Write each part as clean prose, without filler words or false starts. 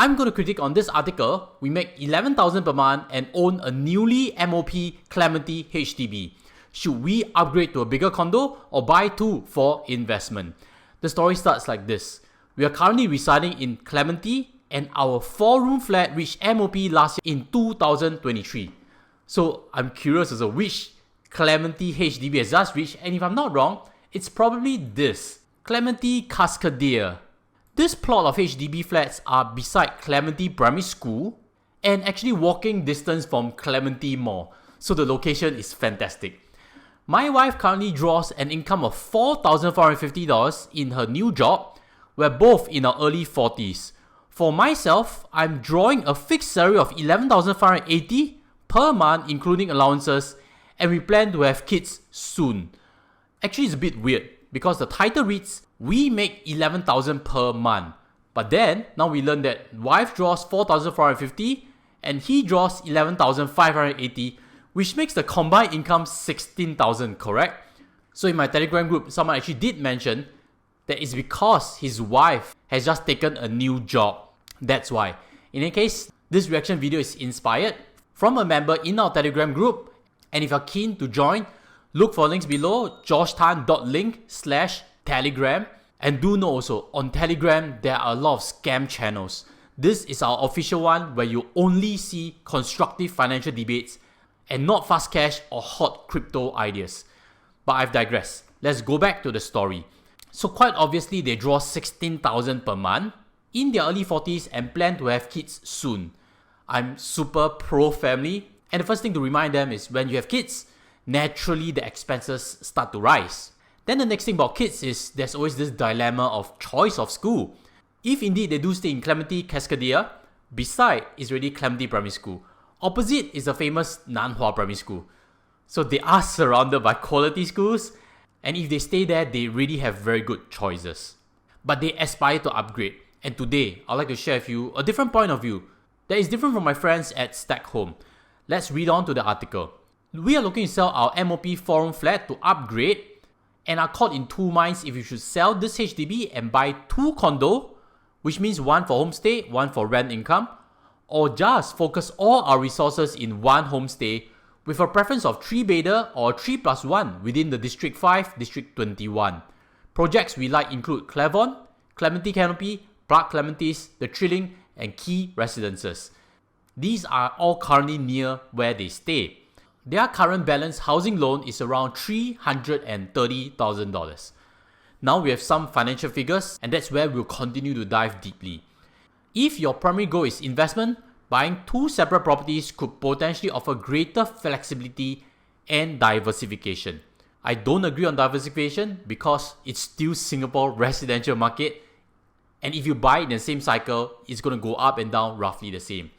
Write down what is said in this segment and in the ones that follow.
I'm going to critique on this article. We make 11,000 per month and own a newly MOP Clementi HDB. Should we upgrade to a bigger condo or buy two for investment? The story starts like this. We are currently residing in Clementi and our 4-room flat reached MOP last year in 2023. So I'm curious as to which Clementi HDB has just reached, and if I'm not wrong, it's probably this, Clementi Cascadia. This plot of HDB flats are beside Clementi Primary School and actually walking distance from Clementi Mall, so the location is fantastic. My wife currently draws an income of $4,450 in her new job. We're both in our early 40s. For myself, I'm drawing a fixed salary of $11,580 per month including allowances, and we plan to have kids soon. Actually, it's a bit weird because the title reads, we make $11,000 per month. But then, now we learn that wife draws $4,450 and he draws $11,580, which makes the combined income $16,000, correct? So in my Telegram group, someone actually did mention that it's because his wife has just taken a new job. That's why. In any case, this reaction video is inspired from a member in our Telegram group. And if you're keen to join, look for links below, joshtan.link/telegram. And do know also, on Telegram, there are a lot of scam channels. This is our official one where you only see constructive financial debates and not fast cash or hot crypto ideas. But I've digressed. Let's go back to the story. So quite obviously, they draw $16,000 per month in their early 40s and plan to have kids soon. I'm super pro family, and the first thing to remind them is when you have kids, naturally the expenses start to rise. Then the next thing about kids is there's always this dilemma of choice of school. If indeed they do stay in Clementi Cascadia, beside is already Clementi Primary School. Opposite is the famous Nanhua Primary School. So they are surrounded by quality schools, and if they stay there, they really have very good choices. But they aspire to upgrade, and today I'd like to share with you a different point of view that is different from my friends at Stack Home. Let's read on to the article. We are looking to sell our MOP 4-room flat to upgrade and are caught in two minds if we should sell this HDB and buy two condo, which means one for homestay, one for rent income, or just focus all our resources in one homestay with a preference of 3-bedder or 3+1 within the District 5, District 21. Projects we like include Clavon, Clementi Canopy, Park Clementis, The Trilling, and Key Residences. These are all currently near where they stay. Their current balance housing loan is around $330,000. Now we have some financial figures, and that's where we'll continue to dive deeply. If your primary goal is investment, buying two separate properties could potentially offer greater flexibility and diversification. I don't agree on diversification because it's still Singapore residential market, and if you buy in the same cycle, it's going to go up and down roughly the same.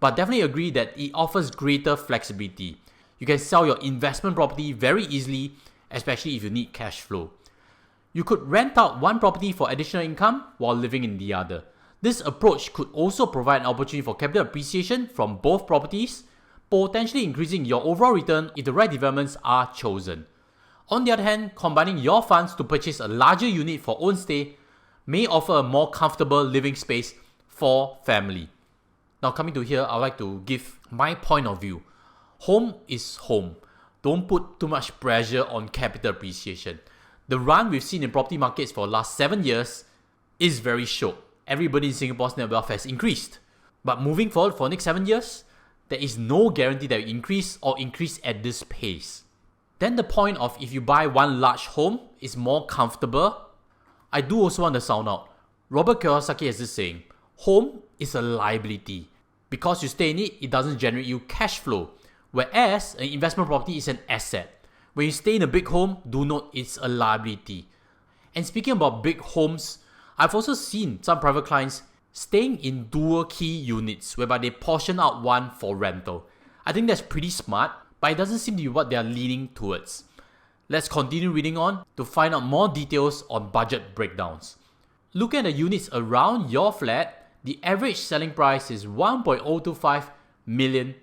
But definitely agree that it offers greater flexibility. You can sell your investment property very easily, especially if you need cash flow. You could rent out one property for additional income while living in the other. This approach could also provide an opportunity for capital appreciation from both properties, potentially increasing your overall return if the right developments are chosen. On the other hand, combining your funds to purchase a larger unit for own stay may offer a more comfortable living space for family. Now coming to here, I'd like to give my point of view. Home is home. Don't put too much pressure on capital appreciation. The run we've seen in property markets for the last 7 years is very short. Everybody in Singapore's net wealth has increased. But moving forward for the next 7 years, there is no guarantee that it will increase or increase at this pace. Then the point of if you buy one large home is more comfortable, I do also want to sound out. Robert Kiyosaki has this saying, home is a liability. Because you stay in it, it doesn't generate you cash flow. Whereas an investment property is an asset. When you stay in a big home, do note it's a liability. And speaking about big homes, I've also seen some private clients staying in dual key units whereby they portion out one for rental. I think that's pretty smart, but it doesn't seem to be what they are leaning towards. Let's continue reading on to find out more details on budget breakdowns. Looking at the units around your flat, the average selling price is $1.025 million.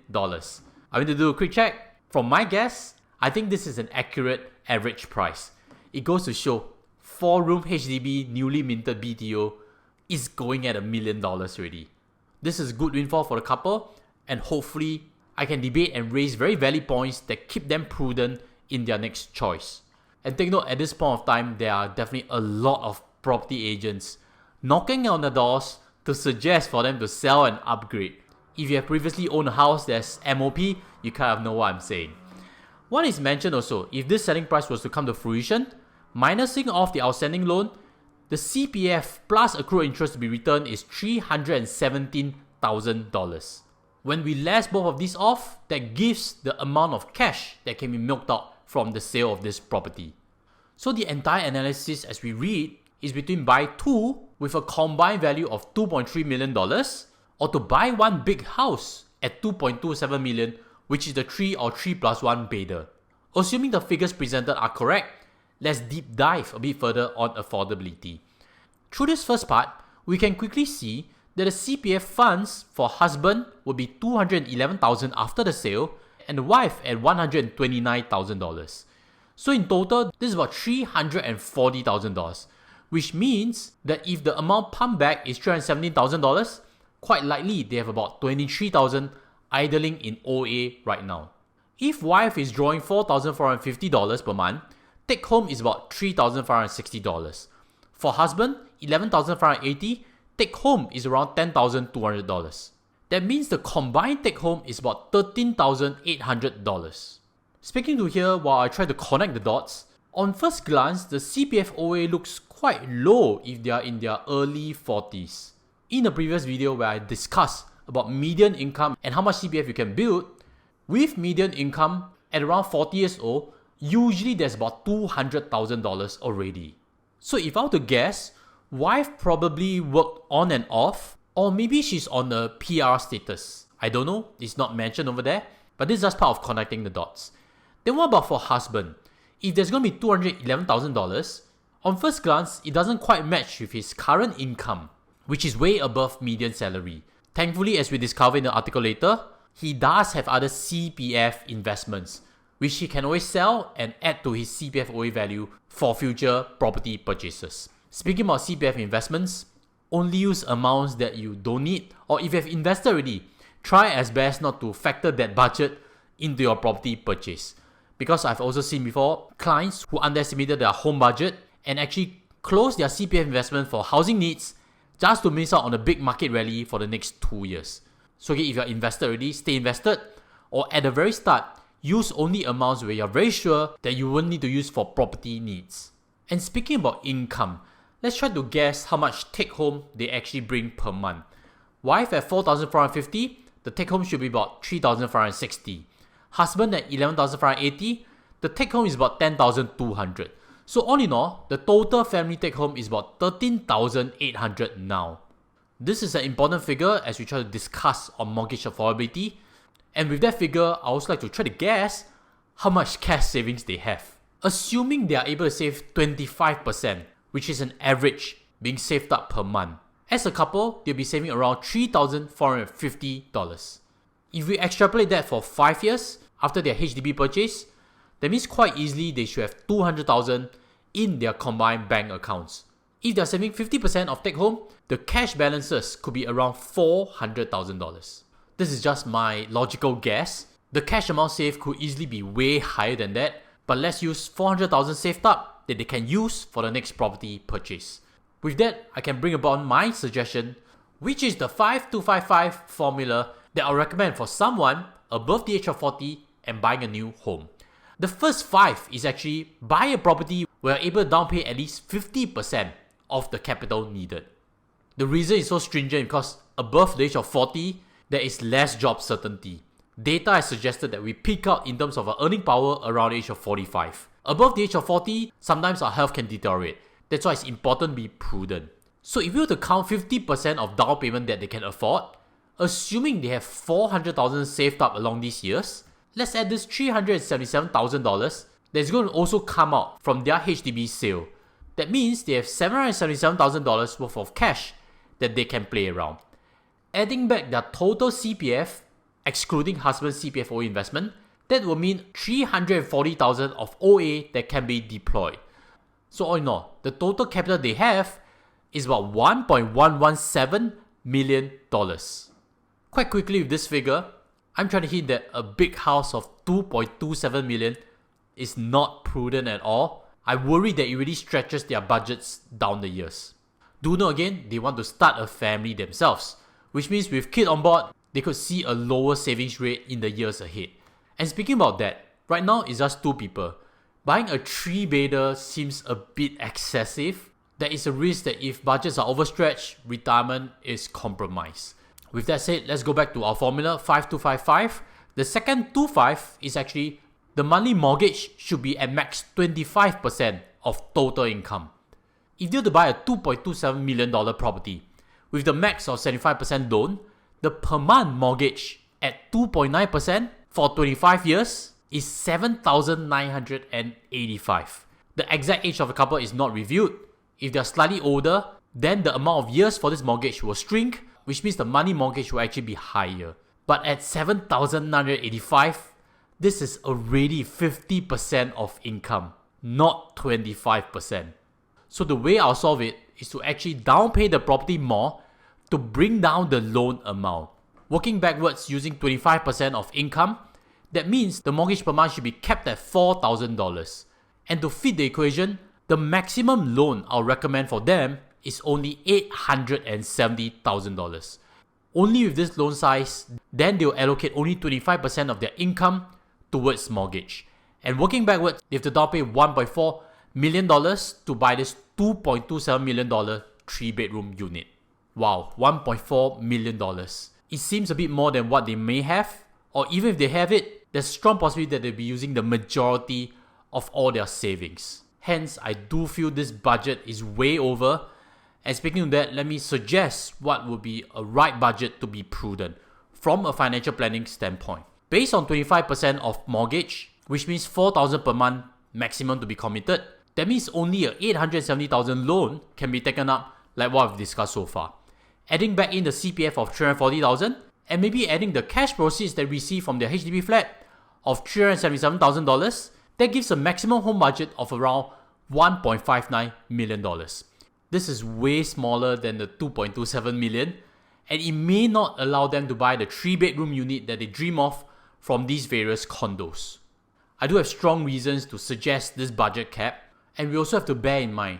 I'm going to do a quick check. From my guess, I think this is an accurate average price. It goes to show 4-room HDB newly minted BTO is going at $1 million already. This is a good windfall for the couple, and hopefully I can debate and raise very valid points that keep them prudent in their next choice. And take note, at this point of time, there are definitely a lot of property agents knocking on the doors to suggest for them to sell and upgrade. If you have previously owned a house that's MOP, you kind of know what I'm saying. One is mentioned also, if this selling price was to come to fruition, minusing off the outstanding loan, the CPF plus accrued interest to be returned is $317,000. When we less both of these off, that gives the amount of cash that can be milked out from the sale of this property. So the entire analysis as we read is between buy two with a combined value of $2.3 million or to buy one big house at $2.27 million, which is the 3 or 3 plus 1 bidder. Assuming the figures presented are correct, let's deep dive a bit further on affordability. Through this first part, we can quickly see that the CPF funds for husband would be $211,000 after the sale and the wife at $129,000. So in total, this is about $340,000, which means that if the amount pumped back is $317,000, quite likely they have about $23,000 idling in OA right now. If wife is drawing $4,450 per month, take home is about $3,560. For husband, $11,580, take home is around $10,200. That means the combined take home is about $13,800. Speaking to here while I try to connect the dots, on first glance, the CPF OA looks quite low if they are in their early 40s. In a previous video where I discussed about median income and how much CPF you can build, with median income at around 40 years old, usually there's about $200,000 already. So if I were to guess, wife probably worked on and off, or maybe she's on a PR status. I don't know, it's not mentioned over there, but this is just part of connecting the dots. Then what about for husband? If there's going to be $211,000, on first glance, it doesn't quite match with his current income, which is way above median salary. Thankfully, as we discover in the article later, he does have other CPF investments, which he can always sell and add to his CPF OA value for future property purchases. Speaking about CPF investments, only use amounts that you don't need, or if you have invested already, try as best not to factor that budget into your property purchase. Because I've also seen before clients who underestimated their home budget and actually closed their CPF investment for housing needs just to miss out on a big market rally for the next 2 years. So if you're invested already, stay invested, or at the very start, use only amounts where you're very sure that you won't need to use for property needs. And speaking about income, let's try to guess how much take home they actually bring per month. Wife at $4,450, the take home should be about $3,560. Husband at $11,580, the take home is about $10,200. So all in all, the total family take home is about $13,800 now. This is an important figure as we try to discuss on mortgage affordability. And with that figure, I also like to try to guess how much cash savings they have. Assuming they are able to save 25%, which is an average being saved up per month. As a couple, they'll be saving around $3,450. If we extrapolate that for 5 years after their HDB purchase, that means quite easily they should have $200,000 in their combined bank accounts. If they're saving 50% of take home, the cash balances could be around $400,000. This is just my logical guess. The cash amount saved could easily be way higher than that, but let's use $400,000 saved up that they can use for the next property purchase. With that, I can bring about my suggestion, which is the 5255 formula that I'll recommend for someone above the age of 40 and buying a new home. The first 5 is actually buy a property where you're able to down pay at least 50% of the capital needed. The reason is so stringent because above the age of 40, there is less job certainty. Data has suggested that we peak out in terms of our earning power around the age of 45. Above the age of 40, sometimes our health can deteriorate. That's why it's important to be prudent. So if you were to count 50% of down payment that they can afford, assuming they have $400,000 saved up along these years, let's add this $377,000 that's going to also come out from their HDB sale. That means they have $777,000 worth of cash that they can play around. Adding back their total CPF, excluding husband's CPF OA investment, that will mean $340,000 of OA that can be deployed. So all in all, the total capital they have is about $1.117 million. Quite quickly with this figure, I'm trying to hint that a big house of 2.27 million is not prudent at all. I worry that it really stretches their budgets down the years. Do note again, they want to start a family themselves, which means with kid on board, they could see a lower savings rate in the years ahead. And speaking about that, right now it's just 2 people. Buying a 3-bedder seems a bit excessive. There is a risk that if budgets are overstretched, retirement is compromised. With that said, let's go back to our formula 5255. The second 25 is actually the monthly mortgage should be at max 25% of total income. If you're to buy a $2.27 million property with the max of 75% loan, the per month mortgage at 2.9% for 25 years is $7,985. The exact age of the couple is not revealed. If they're slightly older, then the amount of years for this mortgage will shrink, which means the monthly mortgage will actually be higher. But at $7,985, this is already 50% of income, not 25%. So the way I'll solve it is to actually downpay the property more to bring down the loan amount. Working backwards using 25% of income, that means the mortgage per month should be kept at $4,000. And to fit the equation, the maximum loan I'll recommend for them is only $870,000. Only with this loan size, then they'll allocate only 25% of their income towards mortgage. And working backwards, they have to downpay $1.4 million to buy this $2.27 million 3-bedroom unit. Wow, $1.4 million. It seems a bit more than what they may have, or even if they have it, there's a strong possibility that they'll be using the majority of all their savings. Hence, I do feel this budget is way over. And speaking of that, let me suggest what would be a right budget to be prudent from a financial planning standpoint. Based on 25% of mortgage, which means $4,000 per month maximum to be committed, that means only a $870,000 loan can be taken up like what I've discussed so far. Adding back in the CPF of $340,000 and maybe adding the cash proceeds they receive from their HDB flat of $377,000, that gives a maximum home budget of around $1.59 million. This is way smaller than the $2.27 million, and it may not allow them to buy the 3-bedroom unit that they dream of from these various condos. I do have strong reasons to suggest this budget cap, and we also have to bear in mind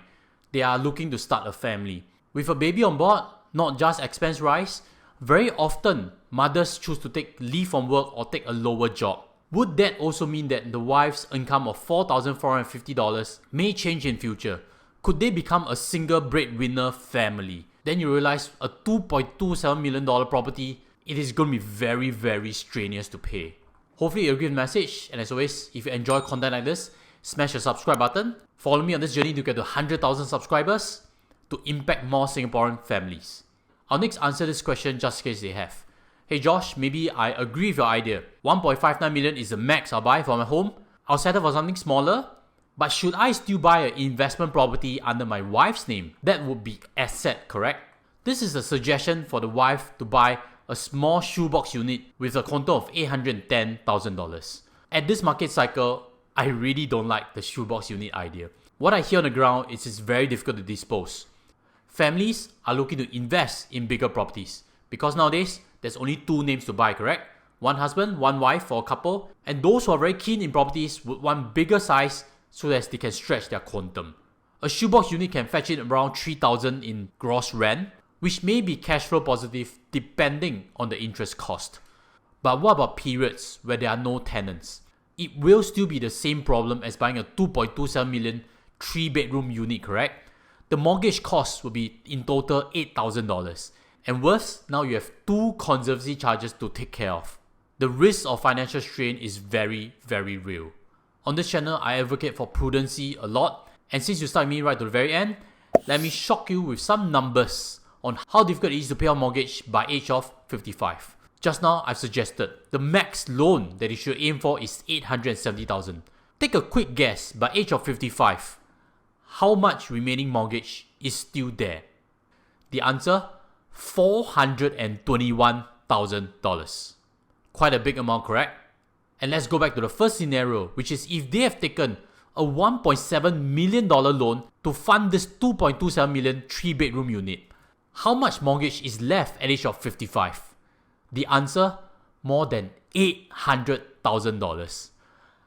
they are looking to start a family. With a baby on board, not just expense rise, very often mothers choose to take leave from work or take a lower job. Would that also mean that the wife's income of $4,450 may change in future? Could they become a single breadwinner family? Then you realize a $2.27 million property, it is going to be very, very strenuous to pay. Hopefully you'll agree with the message, and as always, if you enjoy content like this, smash the subscribe button. Follow me on this journey to get to 100,000 subscribers to impact more Singaporean families. I'll next answer this question just in case they have. Hey Josh, maybe I agree with your idea. 1.59 million is the max I'll buy for my home. I'll settle for something smaller. But should I still buy an investment property under my wife's name? That would be asset, correct? This is a suggestion for the wife to buy a small shoebox unit with a condo of $810,000. At this market cycle, I really don't like the shoebox unit idea. What I hear on the ground is it's very difficult to dispose. Families are looking to invest in bigger properties because nowadays there's only 2 names to buy, correct? One husband, one wife for a couple, and those who are very keen in properties would want bigger size so that they can stretch their quantum. A shoebox unit can fetch in around $3,000 in gross rent, which may be cash flow positive depending on the interest cost. But what about periods where there are no tenants? It will still be the same problem as buying a $2.27 million 3-bedroom unit, correct? The mortgage cost will be in total $8,000. And worse, now you have 2 conservancy charges to take care of. The risk of financial strain is very, very real. On this channel, I advocate for prudency a lot, and since you stuck with me right to the very end, let me shock you with some numbers on how difficult it is to pay off mortgage by age of 55. Just now, I've suggested the max loan that you should aim for is $870,000. Take a quick guess, by age of 55, how much remaining mortgage is still there? The answer, $421,000. Quite a big amount, correct? And let's go back to the first scenario, which is if they have taken a $1.7 million loan to fund this $2.27 million 3-bedroom unit. How much mortgage is left at age of 55? The answer? More than $800,000.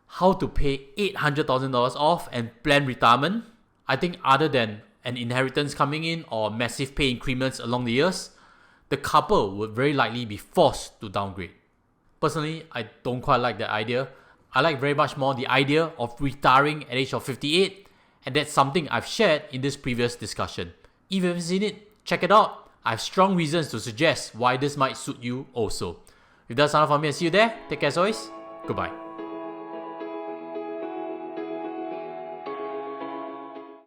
How to pay $800,000 off and plan retirement? I think other than an inheritance coming in or massive pay increments along the years, the couple would very likely be forced to downgrade. Personally, I don't quite like that idea. I like very much more the idea of retiring at age of 58, and that's something I've shared in this previous discussion. If you haven't seen it, check it out. I have strong reasons to suggest why this might suit you also. If that's enough for me, I'll see you there. Take care as always. Goodbye.